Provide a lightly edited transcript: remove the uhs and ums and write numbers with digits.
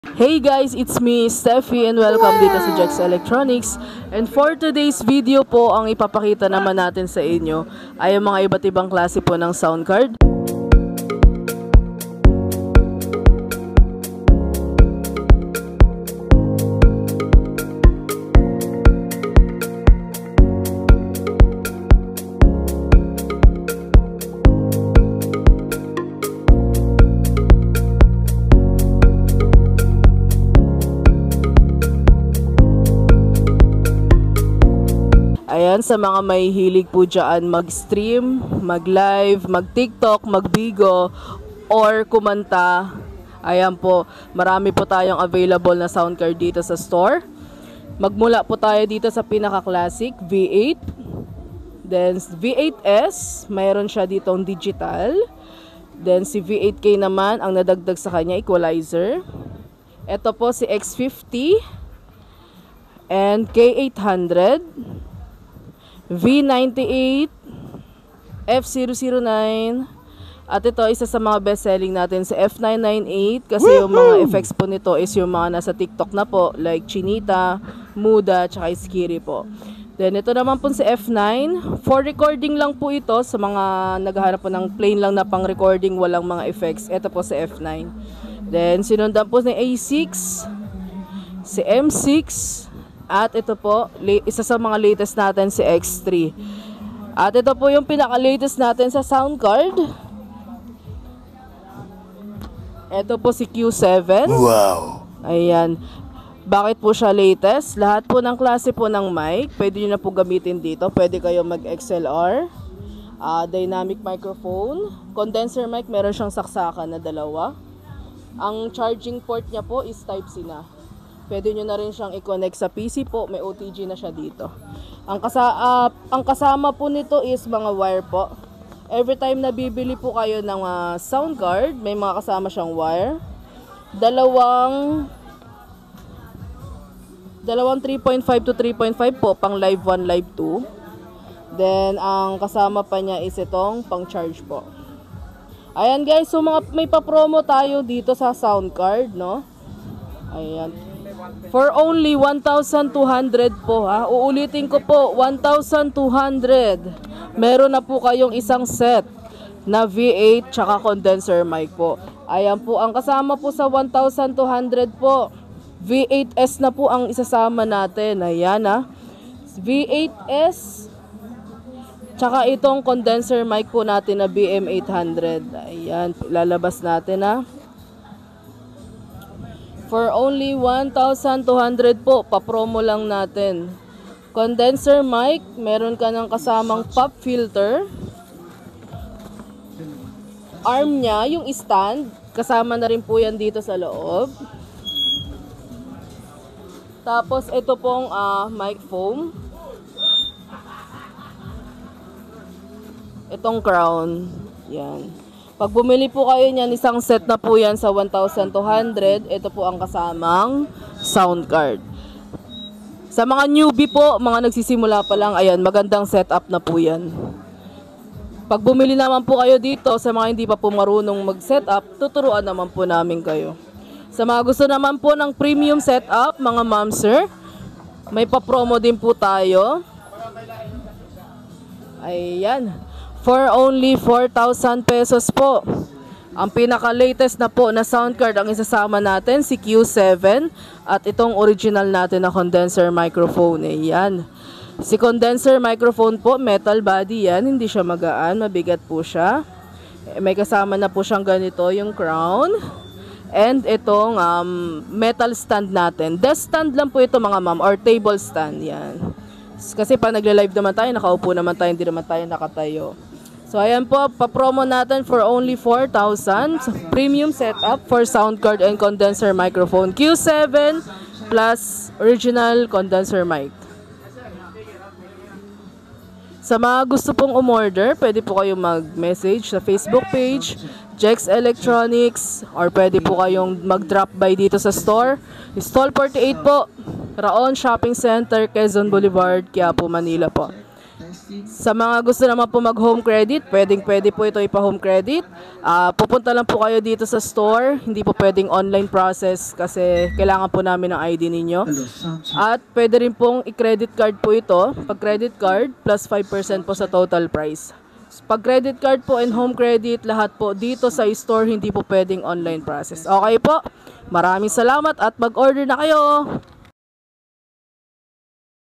Hey guys, it's me, Steffi, and welcome dito sa Jex Electronics. And for today's video po, ang ipapakita naman natin sa inyo ay ang mga iba't ibang klase po ng sound card. Ayan, sa mga may hilig po dyan mag-stream, mag-live, mag-TikTok, mag-Bigo, or kumanta. Ayan po, marami po tayong available na sound card dito sa store. Magmula po tayo dito sa pinaka-classic, V8. Then V8S, mayroon siya ditong digital. Then si V8K naman, ang nadagdag sa kanya, equalizer. Ito po si X50 and K800. V98, F009, at ito isa sa mga best-selling natin sa F998 kasi yung mga effects po nito is yung mga nasa TikTok na po like Chinita, Muda, tsaka Skiri po. Then ito naman po sa F9, for recording lang po ito sa mga naghahanap po ng plain lang na pang recording, walang mga effects. Ito po sa F9. Then sinundan po sa A6, si M6, at ito po, isa sa mga latest natin si X3. At ito po yung pinaka-latest natin sa sound card. Ito po si Q7. Wow! Ayan. Bakit po siya latest? Lahat po ng klase po ng mic, pwede nyo na po gamitin dito. Pwede kayo mag-XLR, dynamic microphone, condenser mic, meron siyang saksakan na dalawa. Ang charging port niya po is Type-C na. Pwede nyo na rin siyang i-connect sa PC po. May OTG na siya dito. Ang kasama po nito is mga wire po. Every time na bibili po kayo ng sound card, may mga kasama siyang wire. Dalawang 3.5 to 3.5 po, pang live 1, live 2. Then, ang kasama pa niya is itong pang charge po. Ayan guys, so may pa-promo tayo dito sa sound card, no? Ayan. For only 1,200 po ha. Uulitin ko po, 1,200. Meron na po kayong isang set na V8 tsaka condenser mic po. Ayan po, ang kasama po sa 1,200 po. V8S na po ang isasama natin. Ayan ha. V8S tsaka itong condenser mic po natin na BM800. Ayan, lalabas natin ha. For only 1,200 po, pa-promo lang natin. Condenser mic, meron ka ng kasamang pop filter. Arm niya, yung stand, kasama na rin po yan dito sa loob. Tapos ito pong mic foam. Itong crown. Yan. Pag bumili po kayo niyan, isang set na po yan sa 1,200. Ito po ang kasamang sound card. Sa mga newbie po, mga nagsisimula pa lang, ayan, magandang setup na po yan. Pag bumili naman po kayo dito, sa mga hindi pa po marunong mag-setup, tuturuan naman po namin kayo. Sa mga gusto naman po ng premium setup, mga ma'am sir, may pa-promo din po tayo. Ayan. For only 4,000 pesos po. Ang pinaka-latest na po na sound card ang isasama natin, si Q7. At itong original natin na condenser microphone. Ayan. Si condenser microphone po, metal body yan. Hindi siya magaan, mabigat po siya. May kasama na po siyang ganito, yung crown. And itong metal stand natin. Desk stand lang po ito mga ma'am, or table stand. Yan. Kasi pag nagle-live naman tayo, nakaupo naman tayo, hindi naman tayo nakatayo. So ayan po, pa-promo natin for only 4,000. Premium setup for sound card and condenser microphone. Q7 plus original condenser mic. Sa mga gusto pong umorder, pwede po kayong mag-message sa Facebook page, Jex Electronics, or pwede po kayong mag-drop by dito sa store. Stall 48 po, Raon Shopping Center, Quezon Boulevard, Quiapo, Manila po. Sa mga gusto naman po mag-home credit, pwede po ito ipa-home credit. Pupunta lang po kayo dito sa store. Hindi po pwedeng online process kasi kailangan po namin ng ID ninyo. At pwede rin pong i-credit card po ito. Pag credit card, plus 5% po sa total price. Pag credit card po and home credit, lahat po dito sa store, hindi po pwedeng online process. Okay po? Maraming salamat at mag-order na kayo!